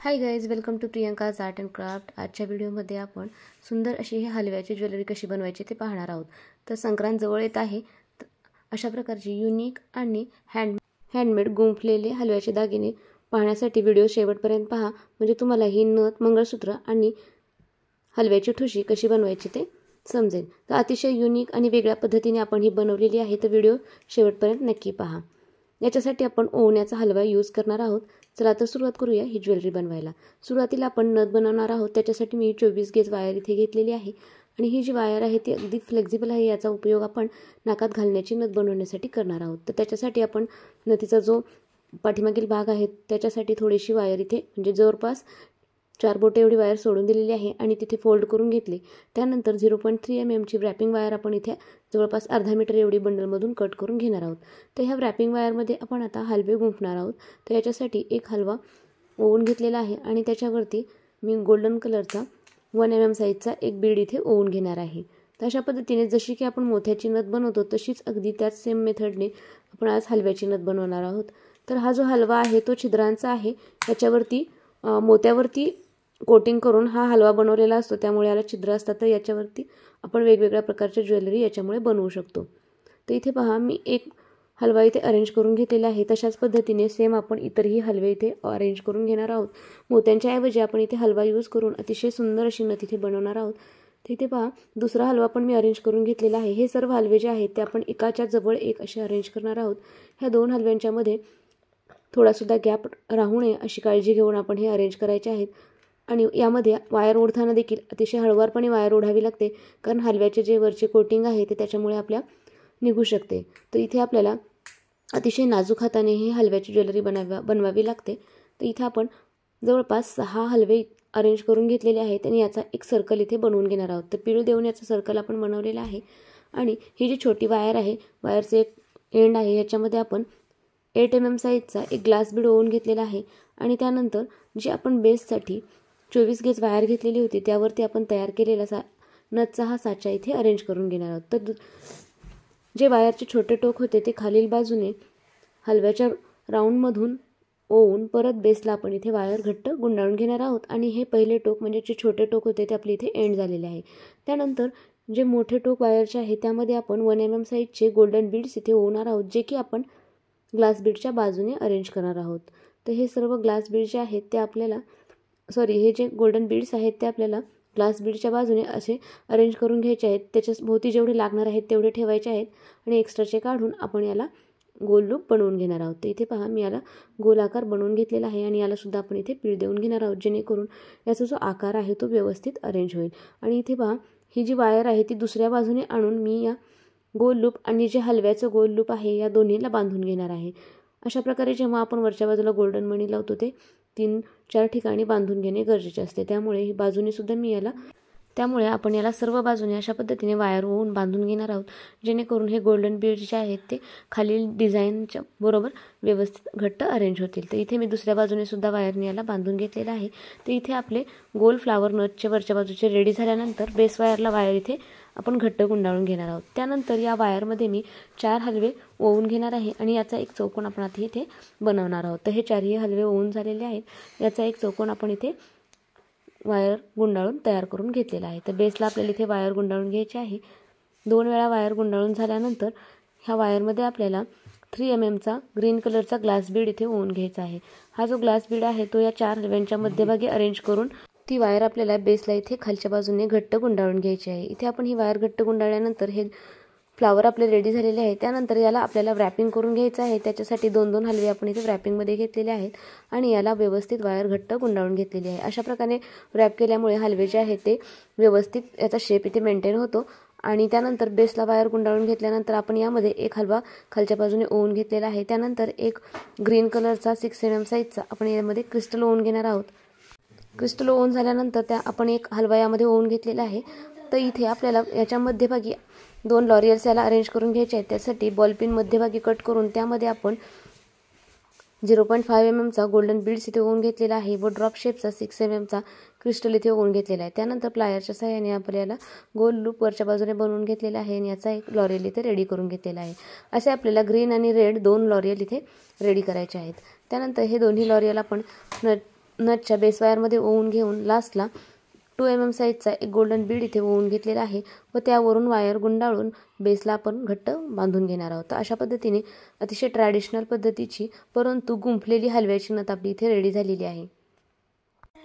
High guys, welcome to Priyanka's art and craft. आजच्या व्हिडिओमध्ये आपण सुंदर अशी ही हलव्याची ज्वेलरी कशी बनवायची ते पाहणार आहोत। तर संक्रांत जवळ येत आहे, अशा प्रकारची युनिक आणि हँडमेड गुंफलेले हलव्याचे दागिने पाहण्यासाठी व्हिडिओ शेवटपर्यंत पहा, म्हणजे तुम्हाला ही नथ, मंगळसूत्र आणि हलव्याची ठुशी कशी बनवायची ते समजेल। तर अतिशय युनिक आणि वेगळ्या पद्धतीने आपण ही बनवलेली आहे, तर व्हिडिओ शेवटपर्यंत नक्की पहा। याच्यासाठी आपण ओवण्याचा हलवा यूज करणार आहोत। चला तर सुरुवात करूया ही ज्वेलरी बनवायला। सुरुवातीला आपण नथ बनवणार आहोत, त्याच्यासाठी मी 24 गेज वायर इथे घेतलेली आहे आणि ही जी वायर आहे ती अगदी फ्लेक्झिबल आहे। याचा उपयोग आपण नाकात घालण्याची नथ बनवण्यासाठी करणार आहोत। तर त्याच्यासाठी आपण नथीचा जो पाठीमागील भाग आहे त्याच्यासाठी थोडीशी वायर इथे म्हणजे जवळपास 4 बोटे एवढी वायर सोडून दिलेली आहे आणि तिथे फोल्ड करून घेतली। त्यानंतर 0.3 mm ची व्रॅपिंग वायर आपण इथे जवळपास अर्धा मीटर एवढी बंडलमधून कट करून घेणार आहोत। तर ह्या व्रॅपिंग वायरमध्ये आपण आता हलवे गुंफणार आहोत। तर याच्यासाठी एक हलवा ओवून घेतलेला आहे आणि त्याच्यावरती मी गोल्डन कलरचा 1 mm साईजचा एक बीड इथे ओवून घेणार आहे। तर अशा पद्धतीने जशी की आपण मोत्याची नथ बनवतो तशीच अगदी त्याच सेम मेथडने आपण आज हलव्याची नथ बनवणार आहोत। तर हा जो हलवा आहे तो छिद्रांचा आहे, याच्यावरती मोत्यावरती कोटिंग करून हा हलवा बनवलेला असतो, त्यामुळे याला छिद्र असतात। तर याच्यावरती आपण वेगवेगळ्या प्रकारच्या ज्वेलरी याच्यामुळे बनवू शकतो। तर इथे पहा, मी एक हलवा इथे अरेंज करून घेतलेला आहे। तशाच पद्धतीने सेम आपण इतरही हलवे इथे अरेंज करून घेणार आहोत। मोत्यांच्या ऐवजी आपण इथे हलवा यूज करून अतिशय सुंदर अशी नथ इथे बनवणार आहोत। तर इथे पहा, दुसरा हलवा पण मी अरेंज करून घेतलेला आहे। हे सर्व हलवे जे आहेत ते आपण एकाच्या जवळ एक असे अरेंज करणार आहोत। ह्या दोन हलव्यांच्या मध्ये थोडासुद्धा गॅप राहू नये अशी काळजी घेऊन आपण हे अरेंज करायचे आहेत। आणि यामध्ये वायर ओढताना देखील अतिशय हळूवारपणे वायर ओढावी लागते, कारण हलव्याचे जे वरचे कोटिंग आहे ते त्याच्यामुळे आपल्या निघू शकते। तर इथे आपल्याला अतिशय नाजूक हाताने ही हलव्याची ज्वेलरी बनवावी लागते। तर इथे आपण जवळपास 6 हलवे अरेंज करून घेतलेले आहेत आणि याचा एक सर्कल इथे बनवून घेणार आहोत। तर पीळ देऊन याचा सर्कल आपण बनवलेला आहे आणि ही जी छोटी वायर आहे, वायरचे एक एंड आहे, याच्यामध्ये आपण 8 mm साईजचा एक ग्लास बीड ओवून घेतलेला आहे आणि त्यानंतर जी आपण बेससाठी 24 गेज वायर घेतलेली होती त्यावरती आपण तयार केलेला नथचा हा साचा इथे अरेंज करून घेणार आहोत। तर जे वायरचे छोटे टोक होते ते खालील बाजूने हलव्याच्या राऊंडमधून ओवून परत बेसला आपण इथे वायर घट्ट गुंडाळून घेणार आहोत आणि हे पहिले टोक म्हणजे जे छोटे टोक होते ते आपले इथे एंड झालेले आहे। त्यानंतर जे मोठे टोक वायरचे आहे त्यामध्ये आपण 1 mm साईजचे गोल्डन बीड्स इथे ओवणार आहोत, जे की आपण ग्लास बीडच्या बाजूने अरेंज करणार आहोत। तर हे सर्व ग्लास बीड जे आहेत ते आपल्याला हे जे गोल्डन बीड्स आहेत ते आपल्याला ग्लास बीडच्या बाजूने असे अरेंज करून घ्यायचे आहेत। त्याच्या भोवती जेवढे लागणार आहेत तेवढे ठेवायचे आहेत आणि एक्स्ट्राचे काढून आपण याला गोल लूप बनवून घेणार आहोत। तर इथे पहा, मी याला गोल आकार बनवून घेतलेला आहे आणि याला सुद्धा आपण इथे पीळ देऊन घेणार आहोत, जेणेकरून याचा जो आकार आहे तो व्यवस्थित अरेंज होईल। आणि इथे पहा, ही जी वायर आहे ती दुसऱ्या बाजूने आणून मी या गोल लूप आणि जे हलव्याचं गोल लूप आहे या दोन्हीला बांधून घेणार आहे। अशा प्रकारे जेव्हा आपण वरच्या बाजूला गोल्डन मणी लावतो ते 3-4 ठिकाणी बांधून घेणे गरजेचे असते। त्यामुळे ही बाजूने सुद्धा त्यामुळे आपण याला सर्व बाजूने अशा पद्धतीने वायर ओवून बांधून घेणार आहोत, जेणेकरून हे गोल्डन बीड जे आहेत ते खालील डिझाईनच्या बरोबर व्यवस्थित घट्ट अरेंज होतील। तर इथे मी दुसऱ्या बाजूने सुद्धा वायरने याला बांधून घेतलेला आहे। तर इथे आपले गोल फ्लावर नथचे वरच्या बाजूचे रेडी झाल्यानंतर बेस वायरला वायर इथे आपण घट्ट गुंडाळून घेणार आहोत। त्यानंतर या वायरमध्ये मी 4 हलवे ओवून घेणार आहे आणि याचा एक चौकोन आपण आता इथे बनवणार आहोत। तर हे 4ही हलवे ओवून झालेले आहेत। याचा एक चौकोन आपण इथे वायर गुंडाळून तयार करून घेतलेला आहे। तर बेसला आपल्याला इथे वायर गुंडाळून घ्यायची आहे। 2 वेळा वायर गुंडाळून झाल्यानंतर ह्या वायरमध्ये आपल्याला 3 mm चा ग्रीन कलरचा ग्लास बीड इथे ओवून घ्यायचा आहे। हा जो ग्लास बीड आहे तो या 4 हलव्यांच्या मध्यभागी अरेंज करून ती वायर आपल्याला बेसला इथे खालच्या बाजूने घट्ट गुंडाळून घ्यायची आहे। इथे आपण ही वायर घट्ट गुंडाळल्यानंतर हे फ्लावर आपले रेडी झालेले आहे। त्यानंतर याला आपल्याला व्रॅपिंग करून घ्यायचं आहे। त्याच्यासाठी 2-2 हलवे आपण इथे व्रॅपिंगमध्ये घेतलेले आहेत आणि याला व्यवस्थित वायर घट्ट गुंडाळून घेतलेली आहे। अशा प्रकारे व्रॅप केल्यामुळे हलवे जे आहेत ते व्यवस्थित याचा शेप इथे मेंटेन होतो। आणि त्यानंतर बेसला वायर गुंडाळून घेतल्यानंतर आपण यामध्ये एक हलवा खालच्या बाजूने ओवून घेतलेला आहे। त्यानंतर एक ग्रीन कलरचा 6 mm साईजचा आपण यामध्ये क्रिस्टल ओवून घेणार आहोत। क्रिस्टल ओवून झाल्यानंतर आपण एक हलवा यामध्ये ओवून घेतलेला आहे। तर इथे आपल्याला याच्या मध्यभागी 2 लॉरियल्स याला अरेंज करून घ्यायचे आहेत। त्यासाठी बॉलपिन मध्यभागी कट करून त्यामध्ये आपण 0.5 mm चा गोल्डन बीड्स इथे ओवून घेतलेला आहे व ड्रॉप शेपचा 6 mm चा क्रिस्टल इथे ओवून घेतलेला आहे। त्यानंतर प्लायरच्या सहाय्याने आपल्याला गोल लूप वरच्या बाजूने बनवून घेतलेला आहे आणि याचा एक लॉरियल इथे रेडी करून घेतलेला आहे। असे आपल्याला ग्रीन आणि रेड 2 लॉरियल इथे रेडी करायचे आहेत। त्यानंतर हे दोन्ही लॉरियल आपण नटच्या बेस वायरमध्ये ओवून घेऊन लास्टला 2 mm साईजचा एक गोल्डन बीड इथे ओवून घेतलेला आहे व त्यावरून वायर गुंडाळून बेसला आपण घट्ट बांधून घेणार आहोत। अशा पद्धतीने अतिशय ट्रॅडिशनल पद्धतीची परंतु गुंफलेली हलव्याची नथ आपली इथे रेडी झालेली आहे।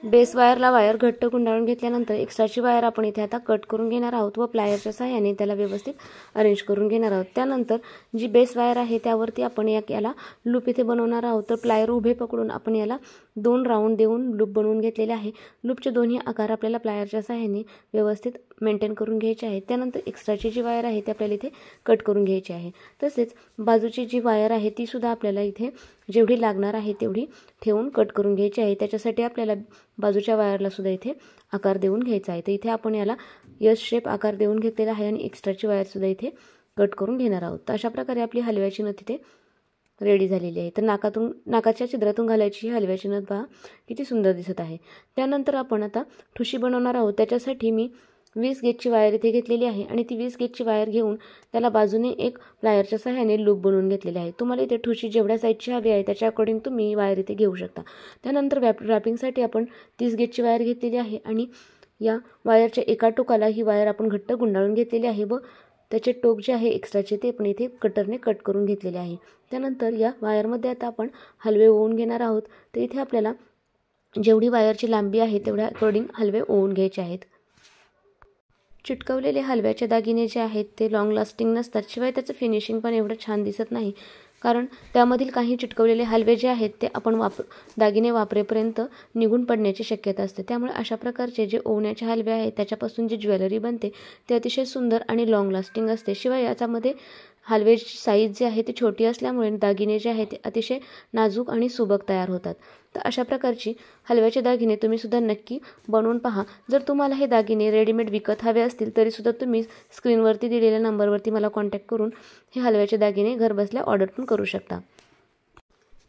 बेस वायरला वायर घट्ट गुंडाळून घेतल्यानंतर एक्स्ट्राची वायर आपण इथे आता कट करून घेणार आहोत व प्लायरच्या सहाय्याने त्याला व्यवस्थित अरेंज करून घेणार आहोत। त्यानंतर जी बेस वायर आहे त्यावरती आपण याला लूप इथे बनवणार आहोत। तर प्लायर उभे पकडून आपण याला 2 राऊंड देऊन लूप बनवून घेतलेले आहे। लूपचे दोन्ही आकार आपल्याला प्लायरच्या सहाय्याने व्यवस्थित मेंटेन करून घ्यायचे आहे। त्यानंतर एक्स्ट्राची जी वायर आहे ती आपल्याला इथे कट करून घ्यायची आहे। तसेच बाजूची जी वायर आहे ती सुद्धा आपल्याला इथे जेवढी लागणार आहे तेवढी ठेवून कट करून घ्यायची आहे। त्याच्यासाठी आपल्याला बाजूच्या वायरला सुद्धा इथे आकार देऊन घ्यायचा आहे। तर इथे आपण याला यस शेप आकार देऊन घेतलेला आहे आणि एक्स्ट्राची वायर सुद्धा इथे कट करून घेणार आहोत। तर अशा प्रकारे आपली हलव्याची नथ इथे रेडी झालेली आहे। तर नाकाच्या छिद्रातून घालायची ही हलव्याची नथ पहा किती सुंदर दिसत आहे। त्यानंतर आपण आता ठुशी बनवणार आहोत। त्याच्यासाठी मी 20 गेजची वायर इथे घेतलेली आहे आणि ती 20 गेजची वायर घेऊन त्याला बाजूने एक प्लायरच्या सहाय्याने लूप बनवून घेतलेले आहे। तुम्हाला इथे ठुशी जेवढ्या साईजची हवी आहे त्याच्या अकॉर्डिंग तुम्ही वायर इथे घेऊ शकता। त्यानंतर रॅपिंगसाठी आपण 30 गेजची वायर घेतलेली आहे आणि या वायरच्या एका टोकाला ही वायर आपण घट्ट गुंडाळून घेतलेली आहे व त्याचे टोक जे आहे एक्स्ट्राचे ते आपण इथे कटरने कट करून घेतलेले आहे। त्यानंतर या वायरमध्ये आता आपण हलवे ओवून घेणार आहोत। तर इथे आपल्याला जेवढी वायरची लांबी आहे तेवढ्या अकॉर्डिंग हलवे ओवून घ्यायचे आहेत। चिटकवलेले हलव्याचे दागिने जे आहेत ते लॉंग लास्टिंग नसतात, शिवाय त्याचं फिनिशिंग पण एवढं छान दिसत नाही, कारण त्यामधील काही चिटकवलेले हलवे जे आहेत ते आपण दागिने वापरेपर्यंत निघून पडण्याची शक्यता असते। त्यामुळे अशा प्रकारचे जे ओवण्याचे हलवे आहेत त्याच्यापासून जी ज्वेलरी बनते ते अतिशय सुंदर आणि लॉंग लास्टिंग असते। शिवाय याच्यामध्ये हलव्याची साईज जी आहे ती छोटी असल्यामुळे दागिने जे आहेत ते अतिशय नाजूक आणि सुबक तयार होतात। तर अशा प्रकारची हलव्याचे दागिने तुम्ही सुद्धा नक्की बनवून पहा। जर तुम्हाला हे दागिने रेडीमेड विकत हवे असतील तरी सुद्धा तुम्ही स्क्रीनवरती दिलेल्या नंबरवरती मला कॉन्टॅक्ट करून हे हलव्याचे दागिने घरबसल्या ऑर्डर पण करू शकता।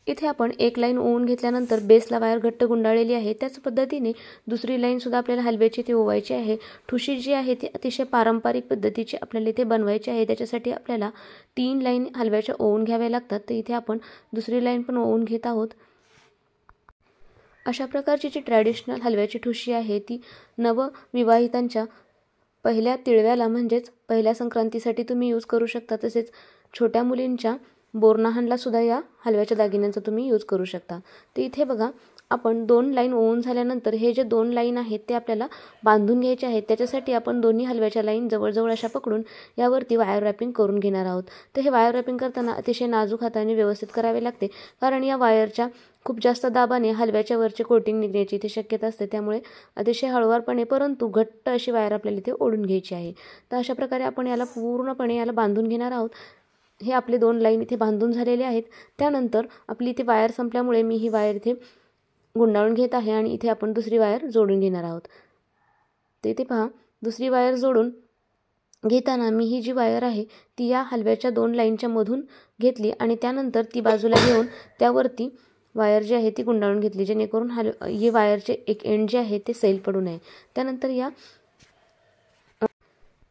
इथे आपण एक लाईन ओवून घेतल्यानंतर बेसला वायर घट्ट गुंडाळलेली आहे, त्याच पद्धतीने दुसरी लाईन सुद्धा आपल्याला हलव्याची ती ओवायची आहे। ठुशी जी आहे ती अतिशय पारंपरिक पद्धतीची आपल्याला इथे बनवायची आहे, त्याच्यासाठी आपल्याला 3 लाईन हलव्याच्या ओवून घ्याव्या लागतात। तर इथे आपण दुसरी लाईन पण ओवून घेत आहोत। अशा प्रकारची जी ट्रॅडिशनल हलव्याची ठुशी आहे ती नवविवाहितांच्या पहिल्या तिळव्याला म्हणजेच पहिल्या संक्रांतीसाठी तुम्ही यूज करू शकता। तसेच छोट्या मुलींच्या बोरनाहनला सुद्धा या हलव्याच्या दागिन्यांचा तुम्ही यूज करू शकता। तर इथे बघा आपण 2 लाईन ओवून झाल्यानंतर हे जे 2 लाईन आहेत ते आपल्याला बांधून घ्यायचे आहेत। त्याच्यासाठी आपण दोन्ही हलव्याच्या लाईन जवळजवळ अशा पकडून यावरती वायर रॅपिंग करून घेणार आहोत। तर हे वायर रॅपिंग करताना अतिशय नाजूक हाताने व्यवस्थित करावे लागते, कारण या वायरच्या खूप जास्त दाबाने हलव्याच्या वरचे कोटिंग निघण्याची इथे शक्यता असते। त्यामुळे अतिशय हळूवारपणे परंतु घट्ट अशी वायर आपल्याला इथे ओढून घ्यायची आहे। तर अशा प्रकारे आपण याला पूर्णपणे याला बांधून घेणार आहोत। हे आपले 2 लाईन इथे बांधून झालेले आहेत। त्यानंतर आपली इथे वायर संपल्यामुळे मी ही वायर इथे गुंडाळून घेत आहे आणि इथे आपण दुसरी वायर जोडून घेणार आहोत। तर इथे पहा दुसरी वायर जोडून घेताना मी ही जी वायर आहे ती या हलव्याच्या 2 लाईनच्या मधून घेतली आणि त्यानंतर ती बाजूला घेऊन त्यावरती वायर जी आहे ती गुंडाळून घेतली, जेणेकरून ही वायरचे एक एंड जे आहे ते सैल पडू नये।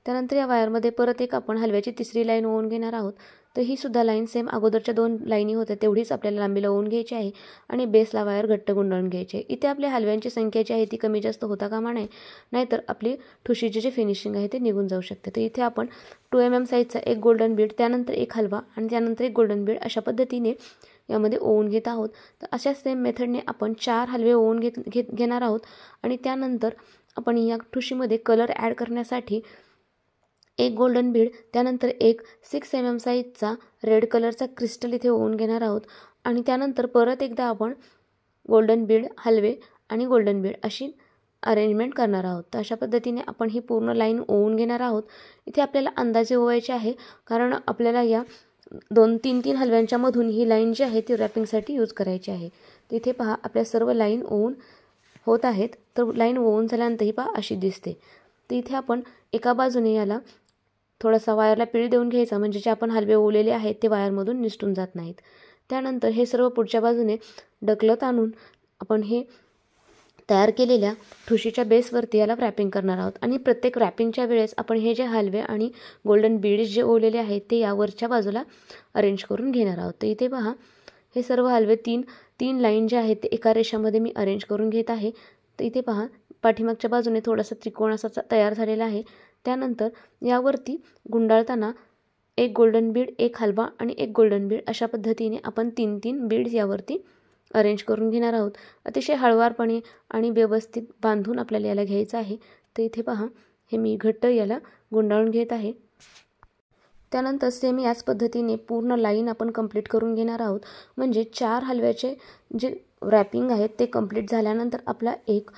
त्यानंतर या वायरमध्ये परत एक आपण हलव्याची तिसरी लाईन ओवून घेणार आहोत। तर ही सुद्धा लाईन सेम अगोदरच्या 2 लाईनी होत्या तेवढीच आपल्याला लांबीला ओवून घ्यायची आहे आणि बेसला वायर घट्ट गुंडाळून घ्यायची आहे। इथे आपल्या हलव्यांची संख्या जी आहे ती कमी जास्त होता कामा नये, नाहीतर आपली ठुशीची जे फिनिशिंग आहे ते निघून जाऊ शकते। तर इथे आपण 2 mm साईजचा एक गोल्डन बीड, त्यानंतर एक हलवा आणि त्यानंतर एक गोल्डन बीड अशा पद्धतीने यामध्ये ओवून घेत आहोत। तर अशा सेम मेथडने आपण 4 हलवे ओवून घेणार आहोत आणि त्यानंतर आपण या ठुशीमध्ये कलर ॲड करण्यासाठी एक गोल्डन बीड, त्यानंतर एक 6 mm साईजचा रेड कलरचा क्रिस्टल इथे ओवून घेणार आहोत आणि त्यानंतर परत एकदा आपण गोल्डन बीड, हलवे आणि गोल्डन बीड अशी अरेंजमेंट करणार आहोत। तर अशा पद्धतीने आपण ही पूर्ण लाईन ओवून घेणार आहोत। इथे आपल्याला अंदाजे ओवायचे आहे, कारण आपल्याला या 2-3 हलव्यांच्या मधून ही लाईन जी आहे ती रॅपिंगसाठी यूज करायची आहे। तर इथे पहा आपल्या सर्व लाईन ओवून होत आहेत। तर लाईन ओवून झाल्यानंतर ही पहा अशी दिसते। तर इथे आपण एका बाजूने याला थोडासा वायरला पीळ देऊन घ्यायचा, म्हणजे जे आपण हलवे ओवलेले आहेत ते वायरमधून निसटून जात नाहीत। त्यानंतर हे सर्व पुढच्या बाजूने ढकलत आणून आपण हे तयार केलेल्या ठुशीच्या बेसवरती याला रॅपिंग करणार आहोत आणि प्रत्येक रॅपिंगच्या वेळेस आपण हे जे हलवे आणि गोल्डन बीड्स जे ओवलेले आहेत ते यावरच्या बाजूला अरेंज करून घेणार आहोत। तर इथे पहा हे सर्व हलवे 3 3 लाईन जे आहेत ते एका रेषामध्ये मी अरेंज करून घेत आहे. तर इथे पहा पाठीमागच्या बाजूने थोडासा त्रिकोण असा तयार झालेला आहे. त्यानंतर यावरती गुंडाळताना एक गोल्डन बीड, एक हलवा आणि एक गोल्डन बीड अशा पद्धतीने आपण 3-3 बीड्स यावरती अरेंज करून घेणार आहोत. अतिशय हळवारपणे आणि व्यवस्थित बांधून आपल्याला याला घ्यायचं आहे. तर इथे पहा हे मी घट्ट याला गुंडाळून घेत आहे. त्यानंतर सेम याच पद्धतीने पूर्ण लाईन आपण कंप्लीट करून घेणार आहोत. म्हणजे 4 हलव्याचे जे रॅपिंग आहेत ते कंप्लीट झाल्यानंतर आपला एक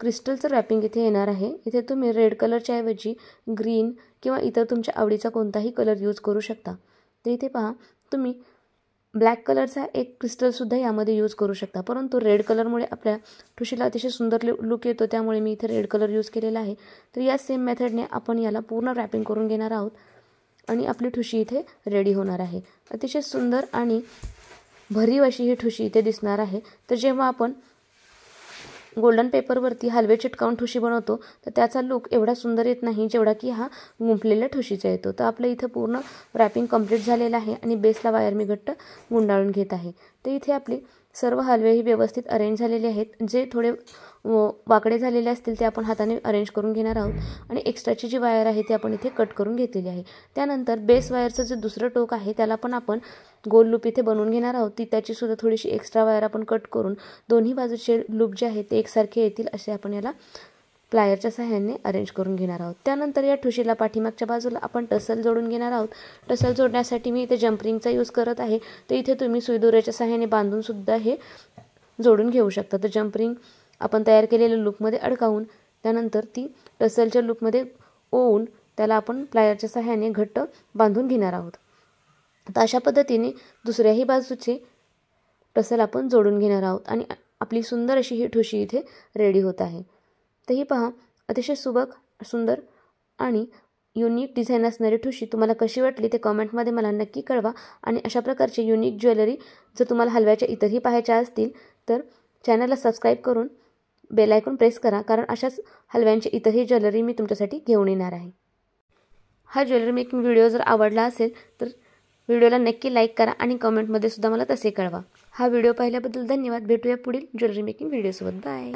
क्रिस्टलचं रॅपिंग इथे येणार आहे. इथे तुम्ही रेड कलरच्या ऐवजी ग्रीन किंवा इतर तुमच्या आवडीचा कोणताही कलर यूज करू शकता. तर इथे पहा तुम्ही ब्लॅक कलरचा एक क्रिस्टलसुद्धा यामध्ये यूज करू शकता, परंतु रेड कलरमुळे आपल्या ठुशीला अतिशय सुंदर लुक येतो, त्यामुळे मी इथे रेड कलर यूज केलेला आहे. तर या सेम मेथडने आपण याला पूर्ण रॅपिंग करून घेणार आहोत आणि आपली ठुशी इथे रेडी होणार आहे. अतिशय सुंदर आणि भरीव अशी ही ठुशी इथे दिसणार आहे. तर जेव्हा आपण गोल्डन पेपरवरती हलवे चिटकावून ठुशी बनवतो तर त्याचा लुक एवढा सुंदर येत नाही जेवढा की हा गुंफलेल्या ठुशीचा येतो. तर आपलं इथे पूर्ण रॅपिंग कंप्लीट झालेलं आहे आणि बेसला वायर मी घट्ट गुंडाळून घेत आहे. तर इथे आपले सर्व हलवेही व्यवस्थित अरेंज झालेले आहेत. जे थोडे वाकडे झालेले असतील ते आपण हाताने अरेंज करून घेणार आहोत आणि एक्स्ट्राची जी वायर आहे ती आपण इथे कट करून घेतलेली आहे. त्यानंतर बेस वायरचं जे दुसरं टोक आहे त्याला पण आपण गोल लूप इथे बनवून घेणार आहोत. ती त्याचीसुद्धा थोडीशी एक्स्ट्रा वायर आपण कट करून दोन्ही बाजूचे लूप जे आहेत ते एकसारखे येतील असे आपण याला प्लायरच्या सहाय्याने अरेंज करून घेणार आहोत. त्यानंतर या ठुशीला पाठीमागच्या बाजूला आपण टसल जोडून घेणार आहोत. टसल जोडण्यासाठी मी इथे जम्परिंगचा यूज करत आहे. तर इथे तुम्ही सुईदोऱ्याच्या सहाय्याने बांधूनसुद्धा हे जोडून घेऊ शकता. तर जम्परिंग आपण तयार केलेल्या लूपमध्ये अडकावून त्यानंतर ती टसलच्या लूपमध्ये ओवून त्याला आपण प्लायरच्या सहाय्याने घट्ट बांधून घेणार आहोत. तर अशा पद्धतीने दुसऱ्याही बाजूचे टसल आपण जोडून घेणार आहोत आणि आपली सुंदर अशी ही ठुशी इथे रेडी होत आहे. तर ही पहा अतिशय सुंदर आणि युनिक डिझाईन असणारी ठुशी तुम्हाला कशी वाटली ते कमेंटमध्ये मला नक्की कळवा. आणि अशा प्रकारची युनिक ज्वेलरी जर तुम्हाला हलव्याच्या इतरही पाहायच्या असतील तर चॅनलला सबस्क्राईब करून बेल आयकॉन प्रेस करा, कारण अशाच हलव्यांची इतरही ज्वेलरी मी तुमच्यासाठी घेऊन येणार आहे. हा ज्वेलरी मेकिंग व्हिडिओ जर आवडला असेल तर व्हिडिओला नक्की लाईक करा आणि कमेंटमध्ये सुद्धा मला तसे कळवा. हा व्हिडिओ पाहिल्याबद्दल धन्यवाद. भेटूया पुढील ज्वेलरी मेकिंग व्हिडिओसोबत. बाय.